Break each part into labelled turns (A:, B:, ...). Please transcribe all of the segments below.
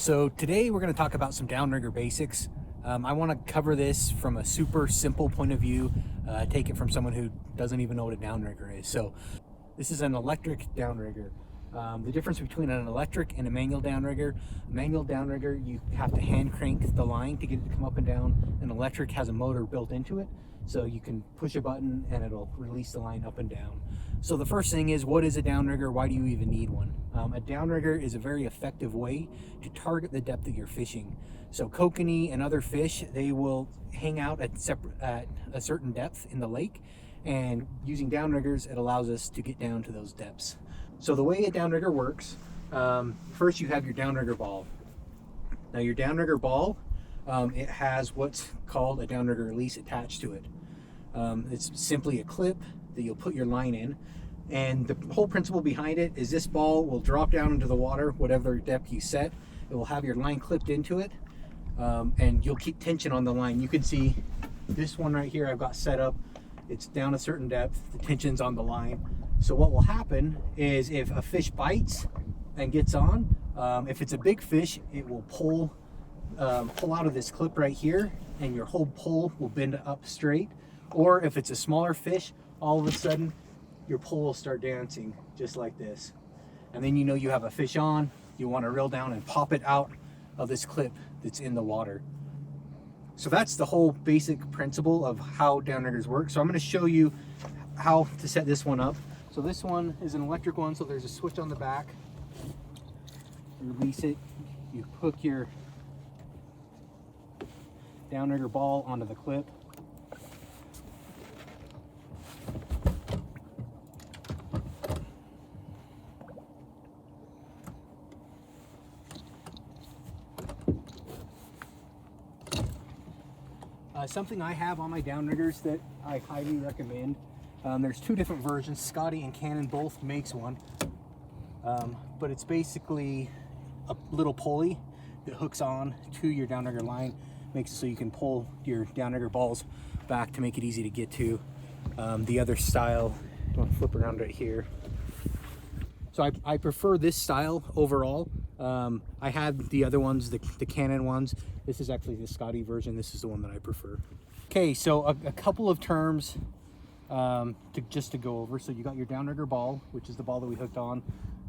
A: So today we're going to talk about some downrigger basics. I want to cover this from a super simple point of view, take it from someone who doesn't even know what a downrigger is. So this is an electric downrigger. The difference between an electric and a manual downrigger: you have to hand crank the line to get it to come up and down. An electric has a motor built into it, so you can push a button and it'll release the line up and down. So the first thing is, what is a downrigger? Why do you even need one? A downrigger is a very effective way to target the depth that you're fishing. So kokanee and other fish, they will hang out at a certain depth in the lake, and using downriggers, it allows us to get down to those depths. So the way a downrigger works, first you have your downrigger ball. Now your downrigger ball, it has what's called a downrigger release attached to it. It's simply a clip that you'll put your line in, and the whole principle behind it is this ball will drop down into the water, whatever depth you set. It will have your line clipped into it, and you'll keep tension on the line. You can see this one right here I've got set up. It's down a certain depth, the tension's on the line. So what will happen is, if a fish bites and gets on, if it's a big fish, it will pull out of this clip right here, and your whole pole will bend up straight. Or if it's a smaller fish, all of a sudden your pole will start dancing just like this. And then you know you have a fish on. You want to reel down and pop it out of this clip that's in the water. So that's the whole basic principle of how downriggers work. So I'm going to show you how to set this one up. So this one is an electric one, so there's a switch on the back. Release it. You hook your downrigger ball onto the clip. Something I have on my downriggers that I highly recommend. There's two different versions. Scotty and Canon both makes one, but it's basically a little pulley that hooks on to your downrigger line, makes it so you can pull your downrigger balls back to make it easy to get to. The other style, I'll flip around right here. So I prefer this style overall. I had the other ones, the Canon ones. This is actually the Scotty version. This is the one that I prefer. Okay, so a couple of terms just to go over. So you got your downrigger ball, which is the ball that we hooked on.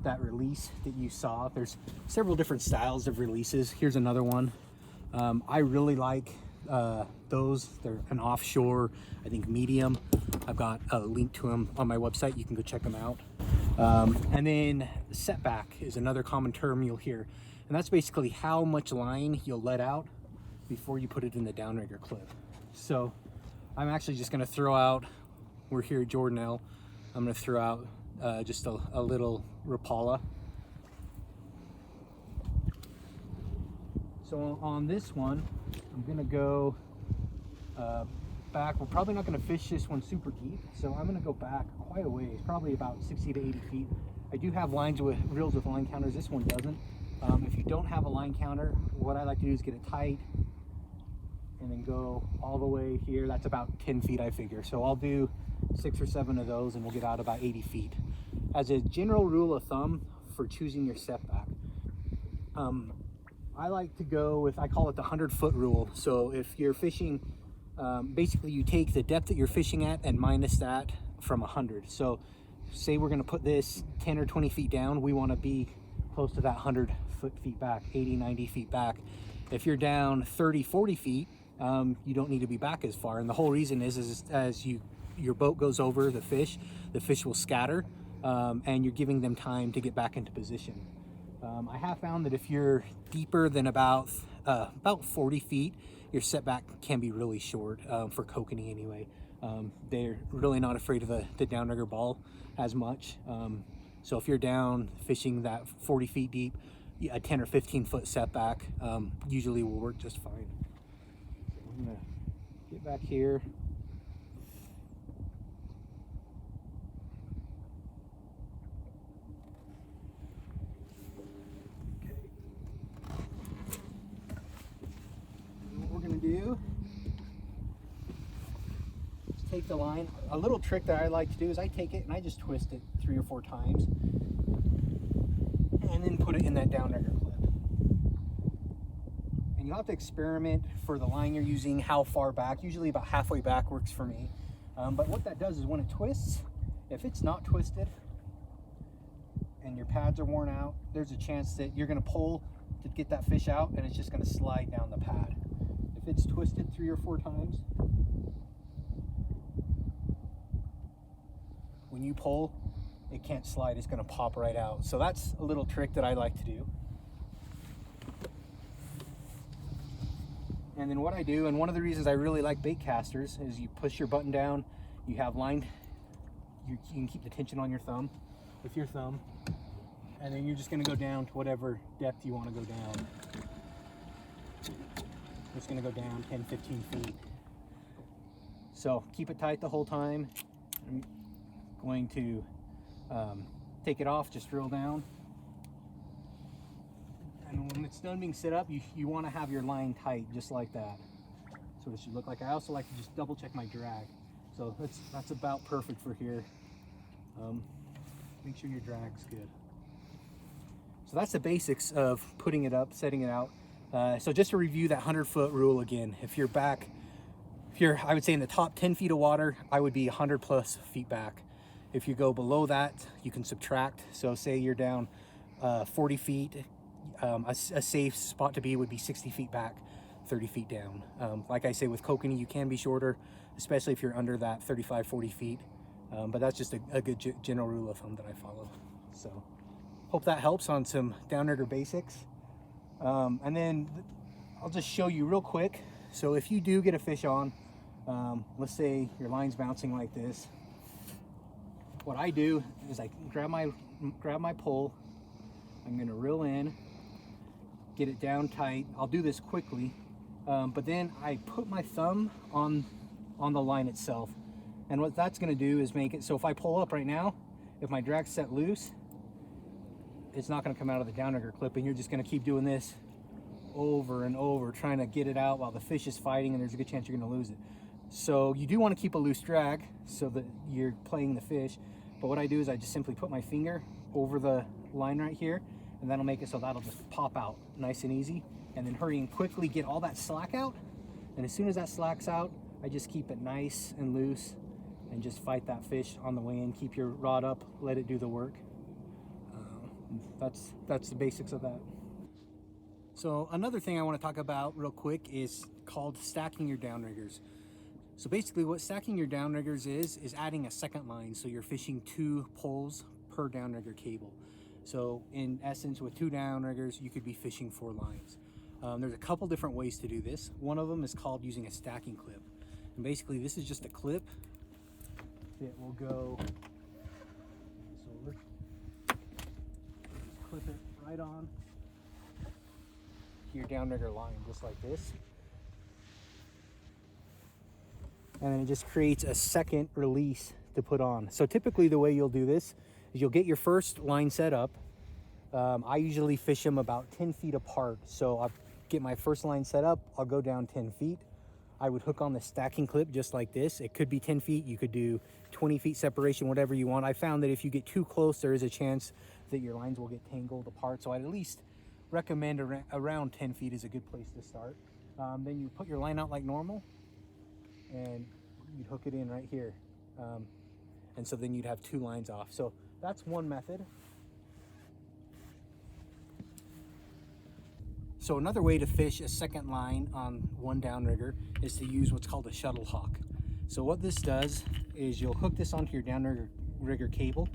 A: That release that you saw, there's several different styles of releases. Here's another one. I really like those. They're an offshore, I think, medium. I've got a link to them on my website. You can go check them out. And then setback is another common term you'll hear, and that's basically how much line you'll let out before you put it in the downrigger clip. So I'm actually just going to throw out, we're here at Jordanelle, I'm going to throw out just a little Rapala. So on this one, I'm going to go back. We're probably not going to fish this one super deep, so I'm going to go back quite a ways, probably about 60 to 80 feet. I do have reels with line counters. This one doesn't. If you don't have a line counter, what I like to do is get it tight and then go all the way here. That's about 10 feet, I figure. So I'll do 6 or 7 of those and we'll get out about 80 feet. As a general rule of thumb for choosing your setback, I like to go with, I call it the 100-foot rule. So if you're fishing, basically you take the depth that you're fishing at and minus that from 100. So say we're going to put this 10 or 20 feet down, we want to be close to that 100 feet back, 80, 90 feet back. If you're down 30, 40 feet, you don't need to be back as far. And the whole reason is as your boat goes over the fish will scatter, and you're giving them time to get back into position. I have found that if you're deeper than about 40 feet, your setback can be really short, for kokanee anyway. They're really not afraid of the downrigger ball as much. So if you're down fishing that 40 feet deep, a 10 or 15 foot setback usually will work just fine. So I'm gonna get back here. Okay. And what we're gonna do is take the line. A little trick that I like to do is I take it and I just twist it 3 or 4 times and then put it in that downrigger clip. And you'll have to experiment for the line you're using, how far back. Usually about halfway back works for me. But what that does is when it twists, if it's not twisted and your pads are worn out, there's a chance that you're going to pull to get that fish out and it's just going to slide down the pad. If it's twisted 3 or 4 times, when you pull, it can't slide, it's going to pop right out. So that's a little trick that I like to do. And then what I do, and one of the reasons I really like bait casters, is you push your button down, you have line, you can keep the tension on your thumb, with your thumb, and then you're just going to go down to whatever depth you want to go down. It's going to go down 10, 15 feet. So keep it tight the whole time. I'm going to take it off, just drill down. And when it's done being set up, you want to have your line tight, just like that. So it should look like. I also like to just double check my drag. So that's about perfect for here. Make sure your drag's good. So that's the basics of putting it up, setting it out. So just to review that 100-foot rule again, if you're, I would say in the top 10 feet of water, I would be 100 plus feet back. If you go below that, you can subtract. So say you're down 40 feet, a safe spot to be would be 60 feet back, 30 feet down. Like I say, with Kokanee, you can be shorter, especially if you're under that 35, 40 feet. But that's just a good general rule of thumb that I follow. So hope that helps on some downrigger basics. And then I'll just show you real quick. So if you do get a fish on, let's say your line's bouncing like this, what I do is I grab my pole, I'm gonna reel in, get it down tight. I'll do this quickly, but then I put my thumb on the line itself. And what that's gonna do is make it so if I pull up right now, if my drag's set loose, it's not gonna come out of the downrigger clip, and you're just gonna keep doing this over and over, trying to get it out while the fish is fighting, and there's a good chance you're gonna lose it. So you do wanna keep a loose drag so that you're playing the fish. But what I do is I just simply put my finger over the line right here, and that'll make it so that'll just pop out nice and easy. And then hurry and quickly get all that slack out. And as soon as that slack's out, I just keep it nice and loose and just fight that fish on the way in. Keep your rod up, let it do the work. That's the basics of that. So another thing I want to talk about real quick is called stacking your downriggers. So basically what stacking your downriggers is adding a second line, so you're fishing 2 poles per downrigger cable. So in essence, with 2 downriggers, you could be fishing 4 lines. There's a couple different ways to do this. One of them is called using a stacking clip. And basically this is just a clip that will go this over. Just clip it right on to your downrigger line, just like this. And then it just creates a second release to put on. So typically the way you'll do this is you'll get your first line set up. I usually fish them about 10 feet apart. So I'll get my first line set up, I'll go down 10 feet. I would hook on the stacking clip just like this. It could be 10 feet, you could do 20 feet separation, whatever you want. I found that if you get too close, there is a chance that your lines will get tangled apart. So I'd at least recommend around 10 feet is a good place to start. Then you put your line out like normal, and you'd hook it in right here. And so then you'd have 2 lines off. So that's one method. So another way to fish a second line on one downrigger is to use what's called a shuttle hawk. So what this does is you'll hook this onto your downrigger cable,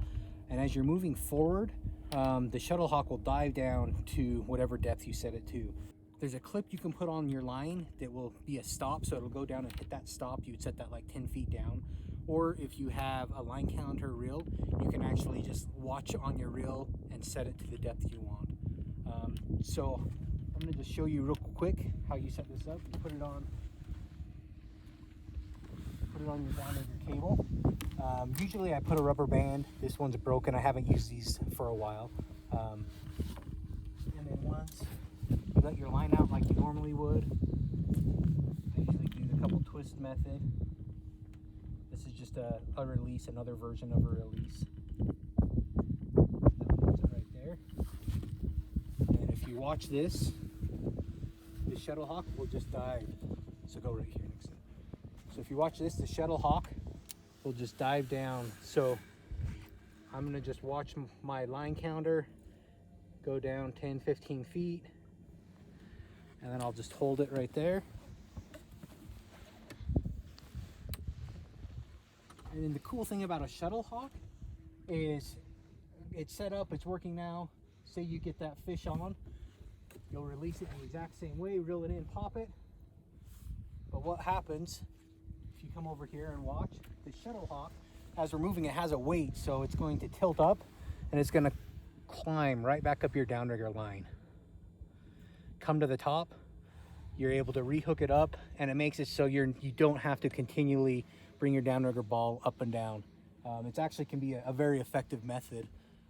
A: and as you're moving forward, the shuttle hawk will dive down to whatever depth you set it to. There's a clip you can put on your line that will be a stop, so it'll go down and hit that stop. You would set that like 10 feet down. Or if you have a line counter reel, you can actually just watch on your reel and set it to the depth you want. So I'm gonna just show you real quick how you set this up. You put it on your downrigger cable. Usually I put a rubber band. This one's broken. I haven't used these for a while. And then once you let your line out like you normally would, I usually do the couple twist method. This is just a release, another version of a release. That puts it right there. And if you watch this, the shuttle hawk will just dive. So go right here next to it. So if you watch this, the shuttle hawk will just dive down. So I'm gonna just watch my line counter go down 10-15 feet, and then I'll just hold it right there. And then the cool thing about a shuttle hawk is it's set up, it's working now. Say you get that fish on, you'll release it in the exact same way, reel it in, pop it. But what happens if you come over here and watch, the shuttle hawk, as we're moving, it has a weight, so it's going to tilt up and it's going to climb right back up your downrigger line. Come to the top, you're able to rehook it up, and it makes it so you don't have to continually bring your downrigger ball up and down. It actually can be a very effective method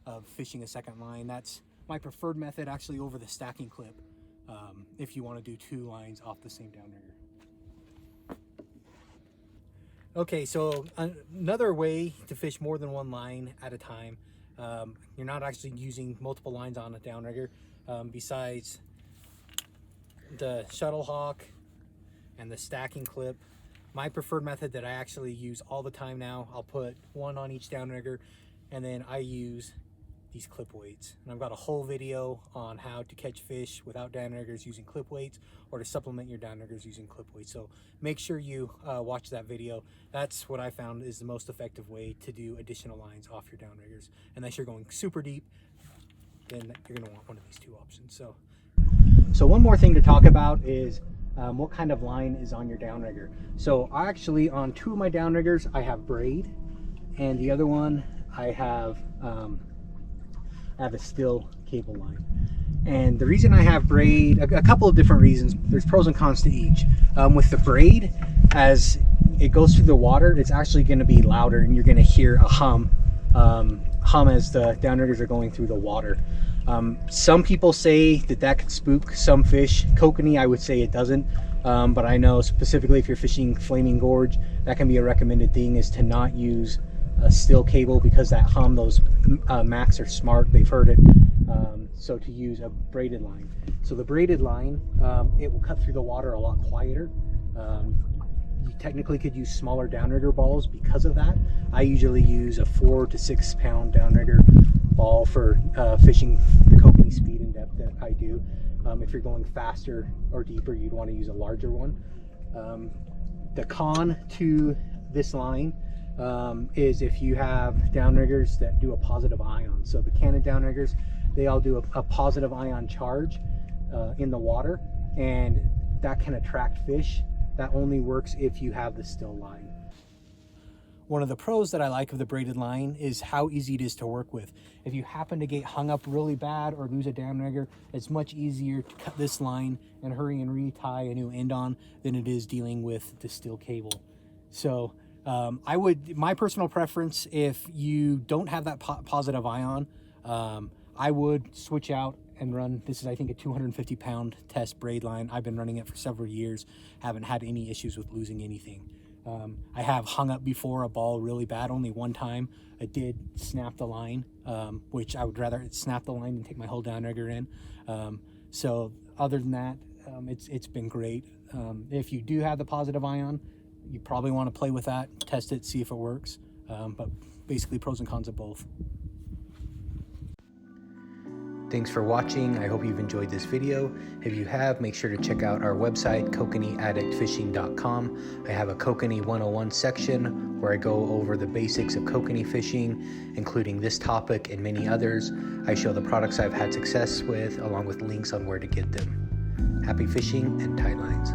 A: of fishing a second line. That's my preferred method, actually, over the stacking clip, if you want to do 2 lines off the same downrigger. Okay, so another way to fish more than 1 line at a time, you're not actually using multiple lines on a downrigger, besides the shuttle hawk and the stacking clip. My preferred method that I actually use all the time now, I'll put 1 on each downrigger, and then I use these clip weights. And I've got a whole video on how to catch fish without downriggers using clip weights, or to supplement your downriggers using clip weights. So make sure you watch that video. That's what I found is the most effective way to do additional lines off your downriggers. Unless you're going super deep, then you're gonna want one of these 2 options. So one more thing to talk about is what kind of line is on your downrigger. So actually on 2 of my downriggers, I have braid, and the other one I have a steel cable line. And the reason I have braid, a couple of different reasons. There's pros and cons to each. With the braid, as it goes through the water, it's actually going to be louder, and you're going to hear a hum as the downriggers are going through the water. Some people say that could spook some fish. Kokanee, I would say it doesn't, but I know specifically if you're fishing Flaming Gorge, that can be a recommended thing, is to not use a steel cable, because that hum, those Macs are smart, they've heard it. So to use a braided line. So the braided line, it will cut through the water a lot quieter. You technically could use smaller downrigger balls because of that. I usually use a 4 to 6 pound downrigger ball for fishing the Kokanee speed and depth that I do. If you're going faster or deeper, you'd want to use a larger one. The con to this line is if you have downriggers that do a positive ion. So the Canon downriggers, they all do a positive ion charge in the water, and that can attract fish. That only works if you have the still line. One of the pros that I like of the braided line is how easy it is to work with. If you happen to get hung up really bad or lose a downrigger, it's much easier to cut this line and hurry and retie a new end on than it is dealing with the steel cable. So my personal preference, if you don't have that positive ion, I would switch out and run, this is I think a 250 pound test braid line. I've been running it for several years, haven't had any issues with losing anything. I have hung up before a ball really bad, only one time. It did snap the line, which I would rather it snap the line than take my whole downrigger in. So other than that, it's been great. If you do have the positive ion, you probably want to play with that, test it, see if it works. But basically pros and cons of both. Thanks for watching. I hope you've enjoyed this video. If you have, make sure to check out our website, kokaneeaddictfishing.com. I have a Kokanee 101 section where I go over the basics of kokanee fishing, including this topic and many others. I show the products I've had success with, along with links on where to get them. Happy fishing and tight lines.